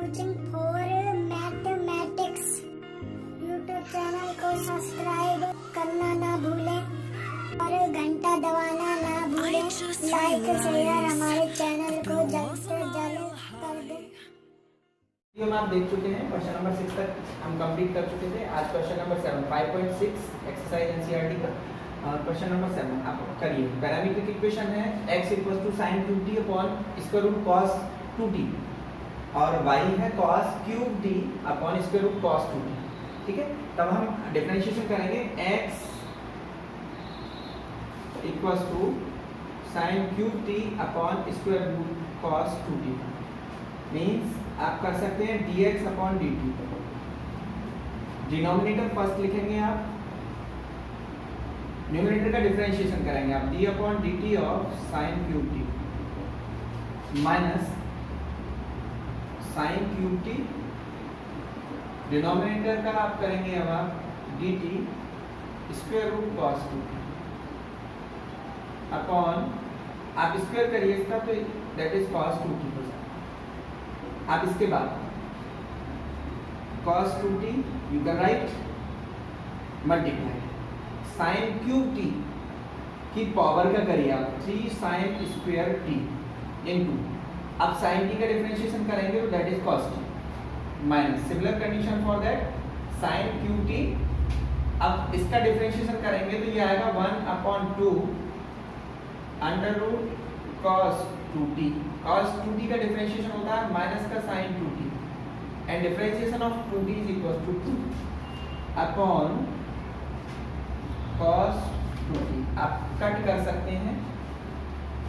Coaching for mathematics YouTube channel को subscribe करना ना भूलें और घंटा दबाना ना भूलें। लाइक शेयर हमारे चैनल को जल्द से जल्द कर दें। वीडियो में आप देख चुके हैं क्वेश्चन नंबर 6 तक हम कंप्लीट कर चुके थे। आज क्वेश्चन नंबर 7 5.6 एक्सरसाइज एनसीईआरटी का क्वेश्चन नंबर 7 आप करिए। पैरामीट्रिक इक्वेशन है x sin cube t upon square root cos 2t और y है cos cube t upon square root cos 2t। ठीक है, तब हम डिफरेंशिएशन करेंगे x sin cube t upon square root cos 2t means आप कर सकते हैं dx upon dt। Denominator first लिखेंगे, आप न्यूमरेटर का डिफरेंशिएशन करेंगे आप d upon dt of sin cube t minus sin cube t। Denominator का आप करेंगे अब आप dt square root cos 2t upon आप स्क्वायर करिए इसका तो दैट इज cos 2t हो जाएगा। आप इसके बाद cos 2t you can write multiply sin cube t की पावर का करिए आप 3 sin स्क्वायर t इनटू अब sin t का डिफरेंशिएशन करेंगे तो that is cos t minus similar condition for that sin cube t। अब इसका डिफरेंशिएशन करेंगे तो ये आएगा 1/2 under root cos 2t। cos 2t का डिफरेंशिएशन होता है माइनस का sin 2t and differentiation of 2t is equal to 2 upon cos 2t। आप कट कर सकते हैं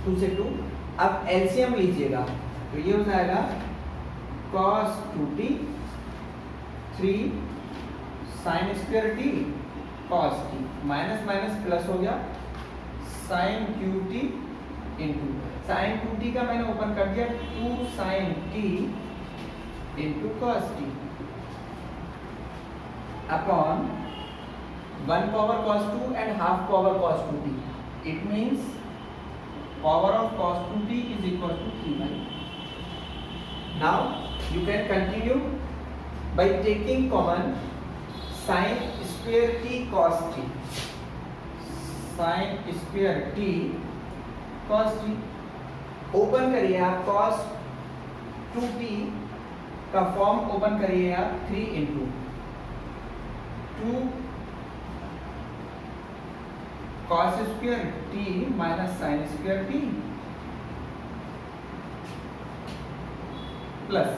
2 से 2। अब एलसीएम लीजिएगा तो ये हो जाएगा cos 2t 3 sin square t cos t minus minus plus हो गया sin cube t into sin 2t का मैंने ओपन कर दिया 2 sin t into cos t upon 1 power cos 2 and half power cos 2t. It means power of cos 2t is equal to 3/. Now you can continue by taking common sin square t cos t. Sin square t cos t open करिए आप cos 2t का form open करिए आप 3 into 2 cos square t minus sin square t plus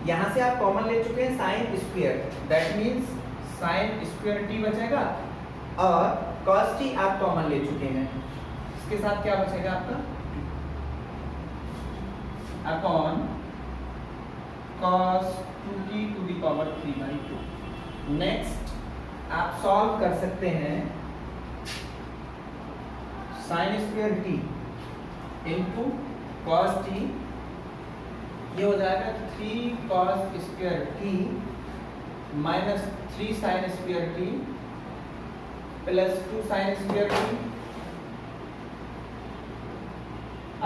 यहां से आप common ले चुके हैं sin square that means sin square t बचेगा और cos t आप कॉमन ले चुके हैं। इसके साथ क्या बचेगा आपका upon cos 2t to the power 3/2। Next आप सॉल्व कर सकते हैं sin square t into cos t ये हो जाएगा 3 cos square t minus 3 sin square t plus 2 sin square t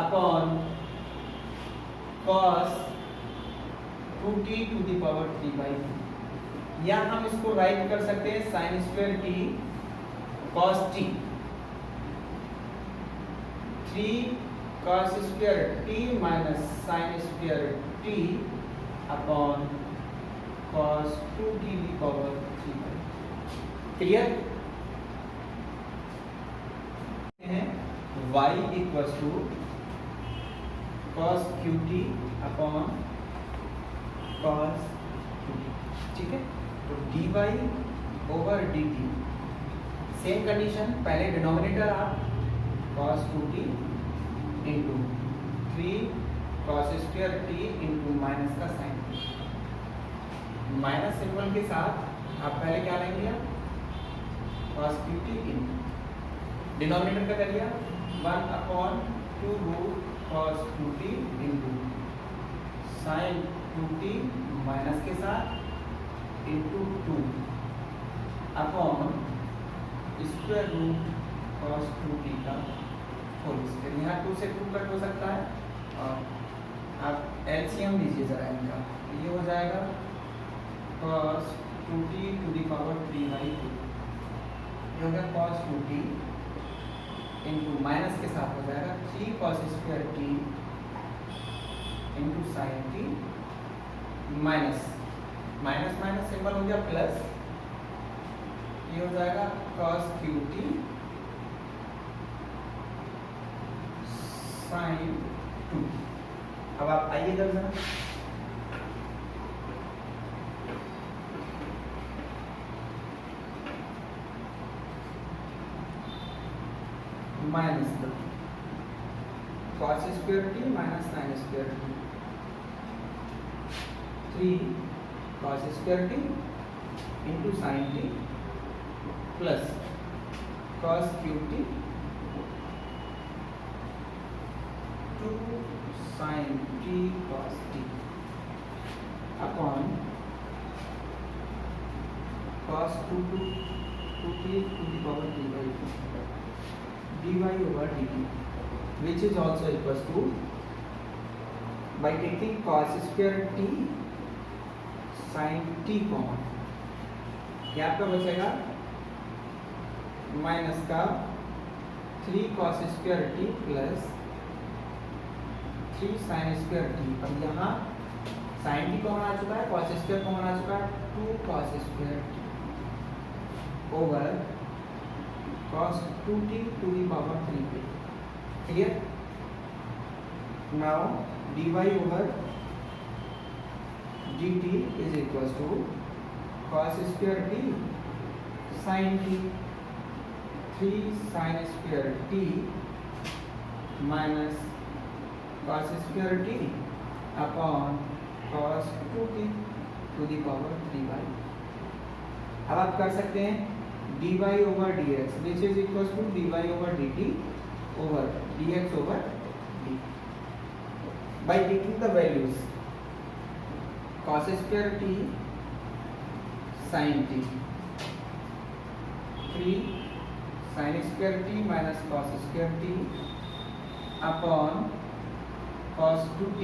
upon cos 2t to the power 3/2। या हम इसको राइट कर सकते हैं sin square t cos t 3 cos square t minus sin square t upon cos 2t की power 3/2। Clear है y equals to cos qt upon cos 2t। ठीक है, तो dy over dt same condition, पहले डिनोमिनेटर आप cos 2t into 3 cos square t into minus का sine minus symbol के साथ आप पहले क्या लेंगे cos qt इंटू डिनोमिनेटर का कर लिया 1/2 root cos 2t into sin 2t minus के साथ into 2 upon square root cos 2t का होल स्क्वायर। यहाँ 2 से 2 कट हो सकता है और आप एलसीएम लीजिए जरा इनका, ये हो जाएगा cos 2t to the power 3/2, ये हो गया cos 2t इंटू माइनस के साथ हो जाएगा 3 cos square t into sine t, minus minus minus symbol हो गया प्लस, ये हो जाएगा cos qt साइन 2। अब आप आइए इधर जरा, माइनस दो cos square t minus sine square t, 3 cos square t into sine t plus cos qt 2 sin t cos t upon cos 2t to the power 3/2 dy over dt, which is also equals to, by taking cos square t sin t common, क्या आपका बचेगा minus का 3 cos square t plus 3 sin square t। अब यहाँ sin t common आ चुका है, cos square common आ चुका है, 2 cos square t over cos 2t to the power 3 clear। now dy over dt is equals to cos square t sin t, 3 sin square t minus cos square t upon cos 2t to the power 3/। अब आप कर सकते हैं dy over dx which is equals to dy over dt over dx over dt by taking the values cos square t sin t, 3 sin square t minus cos square t upon cos 2t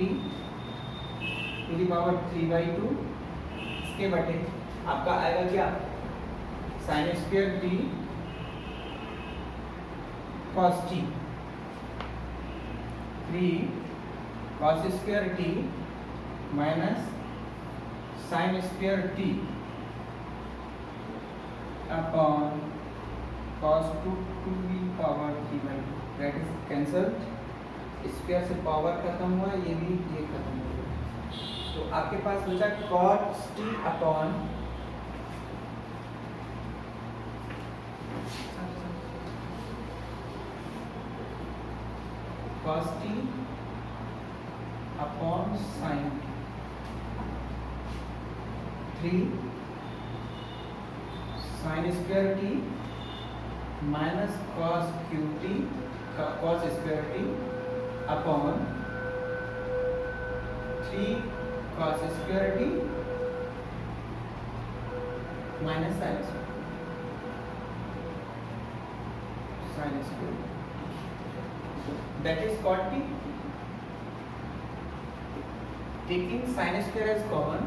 to the power 3/2, इसके बटे आपका आएगा क्या sin square t cos t, 3 cos square t minus sin square t upon cos 2 to the power 3/2, that is cancelled, square से power खत्म हुआ, ये भी ये खत्म हो गया, तो आपके पास बचा cos t upon cos t upon sin t, 3 sin square t minus cos qt cos square t upon 3 cos square t minus sin square, that is cot t, taking sin square as common,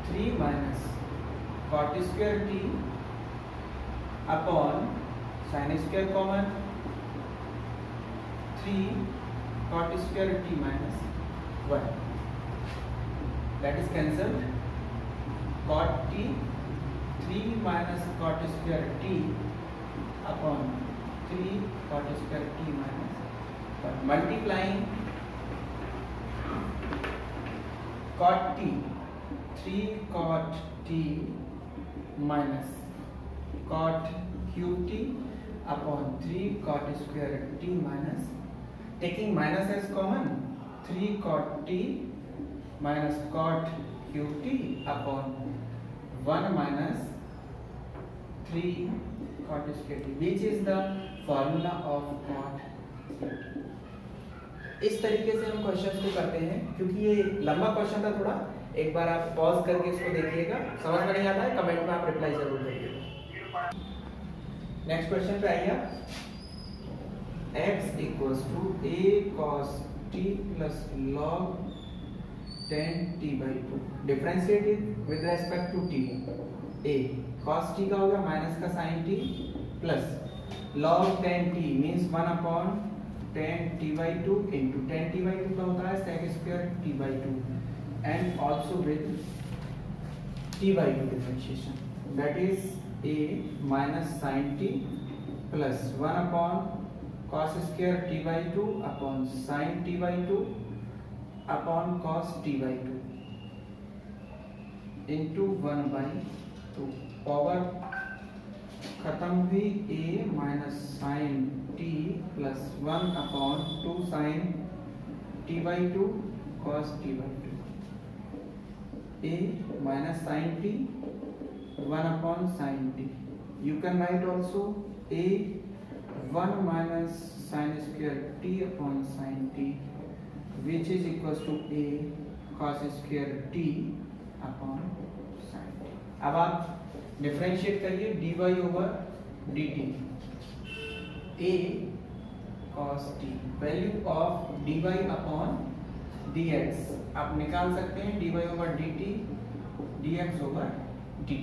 3 minus cot square t upon sin square common, 3 cot square t minus 1, that is cancelled, cot t 3 minus cot square t upon 3 cot square t minus 1, multiplying cot t 3 cot t minus cot qt upon 3 cot square t minus, taking minus as common, 3 cot t minus cot qt upon 1 minus 3 cot square t, which is the formula of cot qt। इस तरीके से हम questions को करते हैं, क्योंकि ये लंबा क्वेश्चन था थोड़ा, एक बार आप पॉज करके इसको देखिएगा, समझ में नहीं आता है कमेंट में आप रिप्लाई जरूर करिएगा। नेक्स्ट क्वेश्चन पे आइए। x equals to a cos t plus log 10t by 2 differentiated with respect to t। a cos t का हो गया माइनस का sin t plus log 10t means 1 upon 10t by 2 into 10t by 2 का होता है sec square t by 2 and also with t by 2 differentiation that is a minus sin t plus 1 upon cos square t by 2 upon sin t by 2 upon cos t by 2 into 1 by 2 power खत्म हुई a minus sin t plus 1 upon 2 sin t by 2 cos t by 2 a minus sin t 1 upon sin t. You can write also a 1 minus sin square t upon sin t which is equals to a cos square t upon sin t. अब आप differentiate करिए dy over dt a cos t value of dy upon dx आप निकाल सकते हैं dy over dt dx over dt।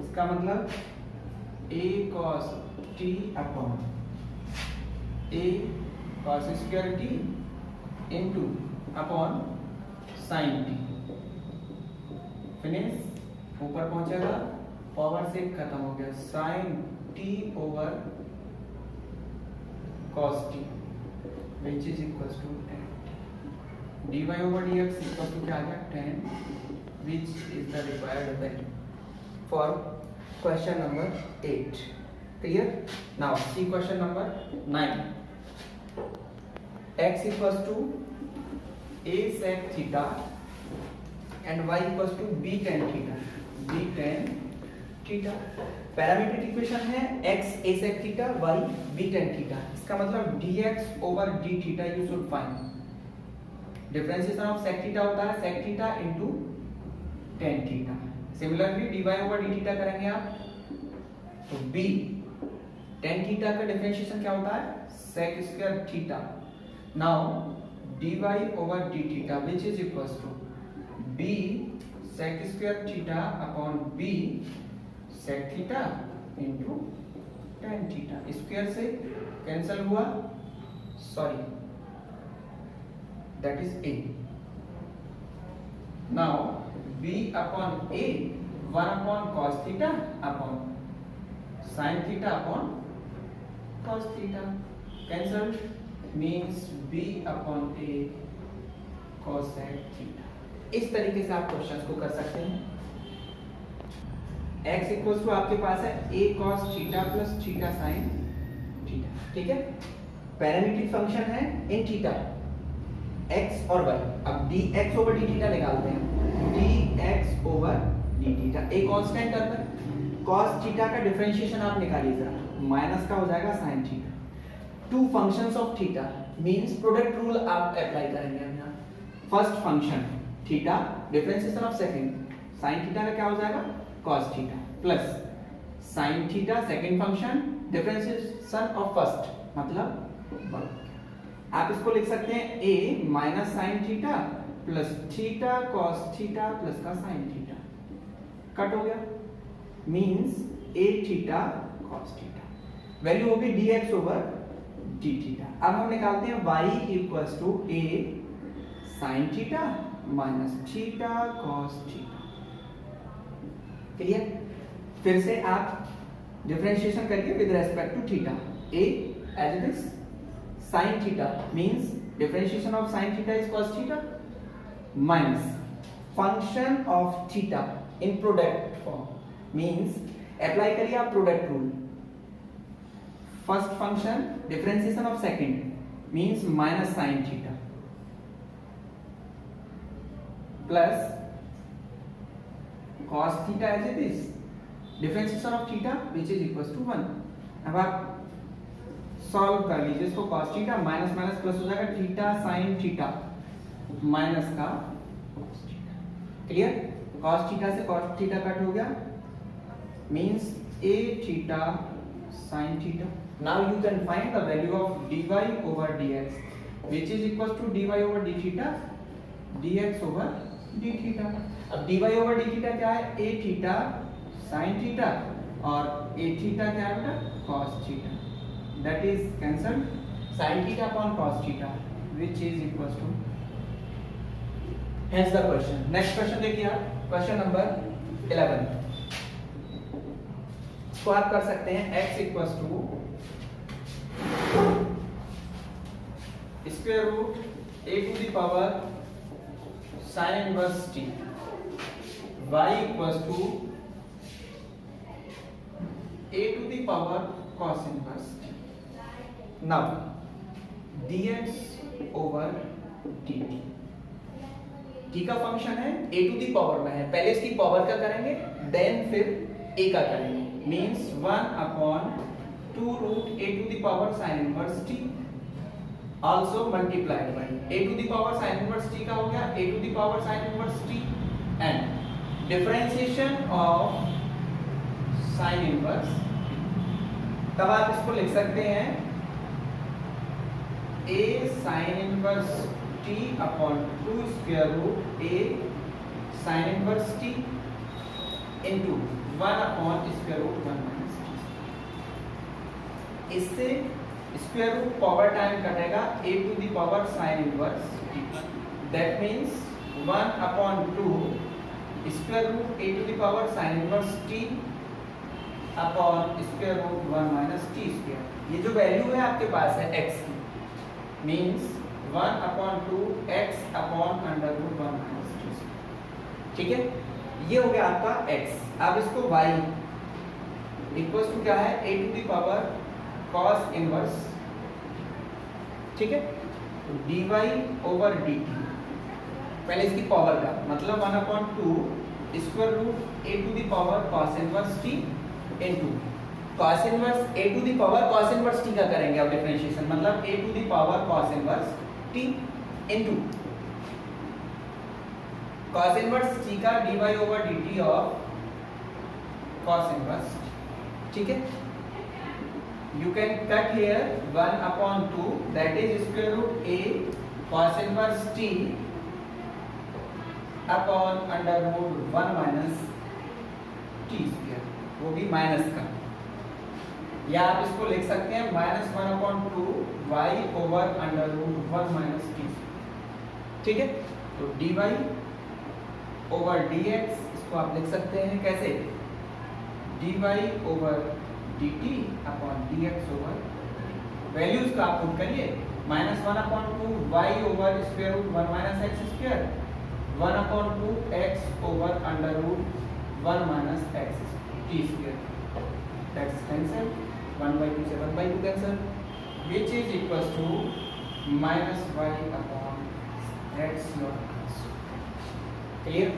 इसका मतलब a cos t upon a cos square t into upon sin t finish ऊपर पहुंचेगा power से खत्म हो गया sin t over cos t which is equals to 10 dy over dx equals to क्या आ गया 10 which is the required value for question number 8. Clear? Now see question number 9. X equals to a sec theta and y equals to b tan theta. b tan theta. Parametric equation है x a sec theta y b tan theta. इसका मतलब dx over d theta you should find. Differentiation of sec theta होता है sec theta into tan theta. Similarly dy over d theta करेंगे आप तो b tan theta का differentiation क्या होता है sec square theta. Now dy over d theta which is equals to b sec square theta upon b sec थीटा into tan theta square से cancel हुआ sorry that is a। Now b upon a 1 upon cos theta upon sin theta upon cos theta cancel means b upon a cosec theta। इस तरीके से आप questions को कर सकते हैं। x इक्वल्स टू आपके पास है a cos theta plus theta sin theta ठीक है। पैरामीट्रिक फंक्शन है इन थीटा x और y। अब dx ओवर d थीटा निकालते हैं dx ओवर d थीटा एक कांस्टेंट टर्म है cos थीटा का डिफरेंशिएशन आप निकालिए जरा माइनस का हो जाएगा sin theta. Two functions of theta means product rule आप अप्लाई करेंगे हम यहां। First function theta differentiation of second sin theta का क्या हो जाएगा cos theta plus sin theta second function differentiation of first मतलब आप इसको लिख सकते हैं a minus sin theta plus theta cos theta plus का sin थीटा कट हो गया means a theta cos theta value होगी dx ओवर d थीटा। अब हम निकालते हैं y equals to a sin theta minus theta cos theta. Clear? फिर से आप डिफरेंशिएशन करिए with respect to theta a as it is sin theta means differentiation of sin theta is cos theta minus function of theta in product form means apply करिए आप product rule। first function differentiation of second means minus sin theta plus cos theta as it is differentiation of theta which is equals to 1। अब आप solve कर लीजिए इसको cos theta minus minus plus हो जाएगा theta sin theta minus का cos theta. Clear? cos theta से cos theta cut हो गया means a theta sin theta Now you can find the value of dy over dx, which is equals to dy over d theta dx over d theta. अब dy over d theta क्या है? a theta sin theta और a theta क्या है बेटा? cos theta. That is cancelled. Sin theta upon cos theta, which is equals to. Hence the question. Next question देखिए आप. Question number 11. तो आप कर सकते हैं x equals to square root a to the power sin inverse t, y equals to a to the power cos inverse t. Now dx over dt t का function है, a to the power में है, पहले इसकी power का करेंगे then फिर a का करेंगे, means 1 upon 2 root a to the power sin inverse t also multiplied by a to the power sin inverse t का हो गया a to the power sin inverse t and differentiation of sin inverse. तब आप इसको लिख सकते हैं a sin inverse t upon 2 square root a sin inverse t into 1 upon square root 1 minus t. इससे स्क्वायर रूट पावर टाइम कटेगा a to the power sin inverse t. That means 1 upon 2 square root a to the power sin inverse t upon square root 1 minus t square. ये जो value है आपके पास है x की, means 1 upon 2 x upon under root 1 minus t square. ठीक है, ये हो गया आपका x. अब इसको y इक्वल्स टू क्या है? a to the power cos inverse. ठीक है, तो dy ओवर dt पहले इसकी पावर का मतलब 1 upon 2 square root a to the power cos inverse t into cos inverse a to the power cos inverse t का करेंगे अब डिफरेंशिएशन, मतलब a to the power cos inverse t into cos inverse t का dy over dt of cos inverse. ठीक है, you can cut here 1 upon 2 that is square root a cos inverse t upon under root 1 minus t square, वो भी minus का, या आप इसको लिख सकते हैं minus 1 upon 2 y over under root 1 minus t. ठीक है, तो dy ओवर dx इसको आप लिख सकते हैं कैसे? dy over dt upon dx over values का आप पुट करिए, minus 1 upon 2 y over square root 1 minus x square, 1 upon 2 x over under root 1 minus x t square. That's cancel, 1/2 से 1/2 cancel, which is equals to minus y upon x. Clear?